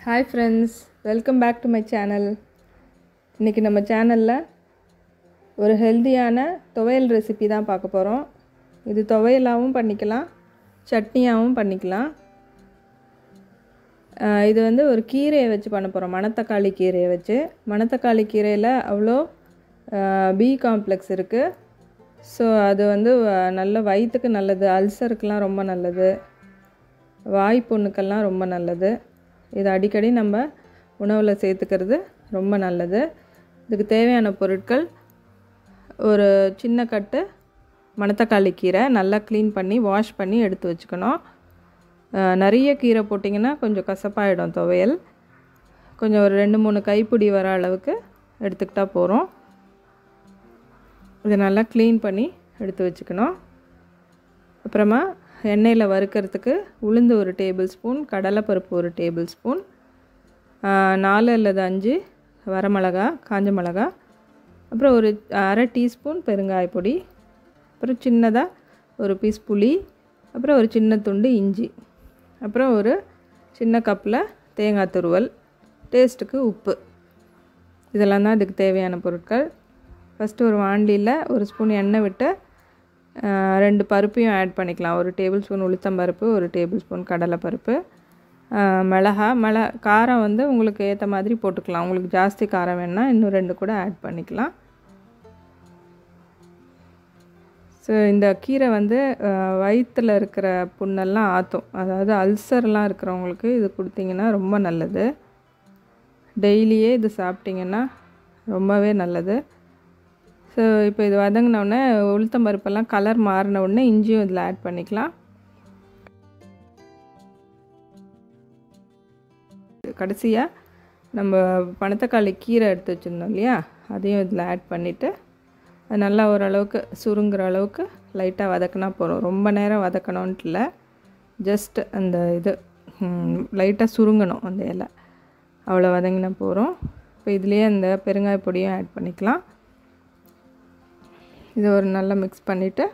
Hi friends, welcome back to my channel. இன்னைக்கு நம்ம சேனல்ல ஒரு ஹெல்தியான துவையல் ரெசிபி தான் பார்க்க போறோம். இது துவையலாவும் பண்ணிக்கலாம், சட்னியாவும் பண்ணிக்கலாம். இது வந்து ஒரு கீரையை வச்சு பண்ண போறோம். மணத்தக்காளி கீரையை வச்சு. மணத்தக்காளி கீரையில அவ்ளோ B காம்ப்ளெக்ஸ் இருக்கு. ஸோ அது வந்து நல்ல வயிற்றுக்கு நல்லது, அல்சருக்குலாம் ரொம்ப நல்லது, வாய் புண்ணுக்கெல்லாம் ரொம்ப நல்லது. இது அடிக்கடி நம்ம உணவில் சேர்த்துக்கிறது ரொம்ப நல்லது. இதுக்கு தேவையான பொருட்கள், ஒரு சின்ன கட்டு மணத்தக்காளி கீரை நல்லா க்ளீன் பண்ணி வாஷ் பண்ணி எடுத்து வச்சுக்கணும். நிறைய கீரை போட்டிங்கன்னா கொஞ்சம் கசப்பாயிடும் துவையல். கொஞ்சம் ஒரு 2-3 கைப்பிடி வர அளவுக்கு எடுத்துக்கிட்டால் போகிறோம். இதை நல்லா க்ளீன் பண்ணி எடுத்து வச்சுக்கணும். அப்புறமா எண்ணெயில் வறுக்கிறதுக்கு உளுந்து 1 டேபிள் ஸ்பூன், கடலைப்பருப்பு 1 டேபிள் ஸ்பூன், 4 அல்லது 5 வரமிளகா, காஞ்ச மிளகா, அப்புறம் ஒரு அரை டீஸ்பூன் பெருங்காயப்பொடி, அப்புறம் சின்னதாக ஒரு பீஸ் புளி, அப்புறம் ஒரு சின்ன துண்டு இஞ்சி, அப்புறம் ஒரு சின்ன கப்பில் தேங்காய் துருவல், டேஸ்ட்டுக்கு உப்பு. இதெல்லாம் தான் இதுக்கு தேவையான பொருட்கள். ஃபஸ்ட்டு ஒரு வாண்டியில் 1 ஸ்பூன் எண்ணெய் விட்டு 2 பருப்பையும் ஆட் பண்ணிக்கலாம். 1 டேபிள் ஸ்பூன் உளுத்தம்பருப்பு, 1 டேபிள் ஸ்பூன் கடலைப்பருப்பு, காரம் வந்து உங்களுக்கு ஏற்ற மாதிரி போட்டுக்கலாம். உங்களுக்கு ஜாஸ்தி காரம் வேணுன்னா இன்னும் 2 கூட ஆட் பண்ணிக்கலாம். ஸோ இந்த கீரை வந்து வயிற்றில் இருக்கிற புண்ணெல்லாம் ஆற்றும். அதாவது அல்சர்லாம் இருக்கிறவங்களுக்கு இது கொடுத்தீங்கன்னா ரொம்ப நல்லது. டெய்லியே இது சாப்பிட்டிங்கன்னா ரொம்பவே நல்லது. ஸோ இப்போ இது வதங்கினோடனே உளுத்தம்பருப்பெல்லாம் கலர் மாறின உடனே இஞ்சியும் இதில் ஆட் பண்ணிக்கலாம். கடைசியாக நம்ம மணத்தக்காளி கீரை எடுத்து வச்சுருந்தோம் இல்லையா, அதையும் இதில் ஆட் பண்ணிவிட்டு அது நல்லா ஓரளவுக்கு சுருங்குற அளவுக்கு லைட்டாக வதக்கினா போகிறோம். ரொம்ப நேரம் வதக்கணுன்ட்டு இல்லை, ஜஸ்ட் அந்த இது லைட்டாக சுருங்கணும் அந்த இலை, அவ்வளோ வதங்கினா போகிறோம். இப்போ இதுலேயே அந்த பெருங்காய பொடியும் ஆட் பண்ணிக்கலாம். இது ஒரு நல்லா மிக்ஸ் பண்ணிவிட்டு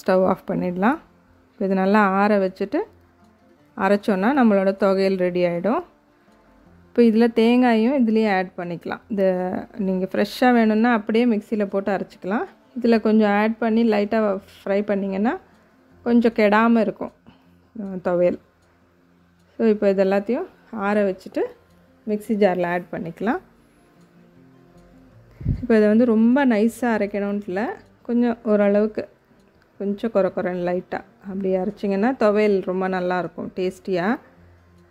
ஸ்டவ் ஆஃப் பண்ணிடலாம். இது நல்லா ஆற வச்சுட்டு அரைச்சோன்னா நம்மளோட துவையல் ரெடி ஆகிடும். இப்போ இதில் தேங்காயும் இதுலேயே ஆட் பண்ணிக்கலாம். இது நீங்கள் ஃப்ரெஷ்ஷாக வேணும்னா அப்படியே மிக்சியில் போட்டு அரைச்சிக்கலாம். இதில் கொஞ்சம் ஆட் பண்ணி லைட்டாக ஃப்ரை பண்ணிங்கன்னா கொஞ்சம் கெடாமல் இருக்கும் துவையல். ஸோ இப்போ இது எல்லாத்தையும் ஆற வச்சுட்டு மிக்ஸி ஜாரில் ஆட் பண்ணிக்கலாம். இப்போ இதை வந்து ரொம்ப நைஸாக அரைக்கணுன்ட்டு இல்லை, கொஞ்சம் ஓரளவுக்கு கொஞ்சம் குறைன்னு லைட்டாக அப்படி அரைச்சிங்கன்னா துவையல் ரொம்ப நல்லாயிருக்கும் டேஸ்டியாக.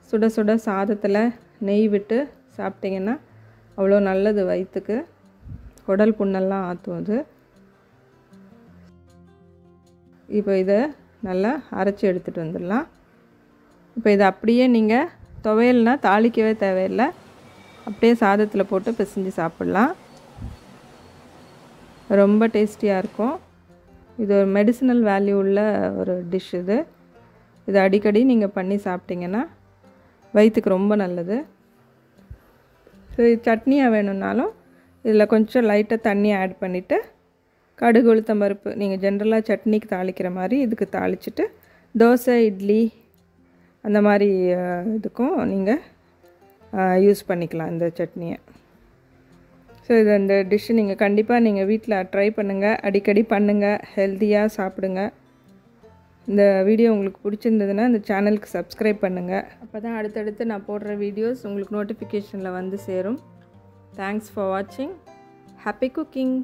சுட சுட சாதத்தில் நெய் விட்டு சாப்பிட்டிங்கன்னா அவ்வளோ நல்லது வயிற்றுக்கு. குடல் புண்ணெல்லாம் ஆற்றும் அது. இப்போ இதை நல்லா அரைச்சி எடுத்துகிட்டு வந்துடலாம். இப்போ இதை அப்படியே நீங்கள் துவையல்னால் தாளிக்கவே தேவையில்லை, அப்படியே சாதத்தில் போட்டு பிசைஞ்சு சாப்பிட்லாம். ரொம்ப டேஸ்டியாக இருக்கும். இது ஒரு மெடிசினல் வேல்யூ உள்ள ஒரு டிஷ் இது. இது அடிக்கடி நீங்கள் பண்ணி சாப்பிட்டிங்கன்னா வயிற்றுக்கு ரொம்ப நல்லது. ஸோ இது சட்னியாக வேணும்னாலும் இதில் கொஞ்சம் லைட்டாக தண்ணி ஆட் பண்ணிவிட்டு கடுகு உளுத்தம்பருப்பு நீங்கள் ஜென்ரலாக சட்னிக்கு தாளிக்கிற மாதிரி இதுக்கு தாளிச்சிட்டு தோசை, இட்லி அந்த மாதிரி இதுக்கும் நீங்கள் யூஸ் பண்ணிக்கலாம் இந்த சட்னியை. ஸோ இது இந்த டிஷ்ஷு நீங்கள் கண்டிப்பாக நீங்கள் வீட்டில் ட்ரை பண்ணுங்கள், அடிக்கடி பண்ணுங்கள், ஹெல்த்தியாக சாப்பிடுங்க. இந்த வீடியோ உங்களுக்கு பிடிச்சிருந்ததுன்னா இந்த சேனலுக்கு சப்ஸ்கிரைப் பண்ணுங்கள். அப்போ தான் அடுத்தடுத்து நான் போடுற வீடியோஸ் உங்களுக்கு நோட்டிஃபிகேஷனில் வந்து சேரும். தேங்க்ஸ் ஃபார் வாட்சிங். Happy cooking.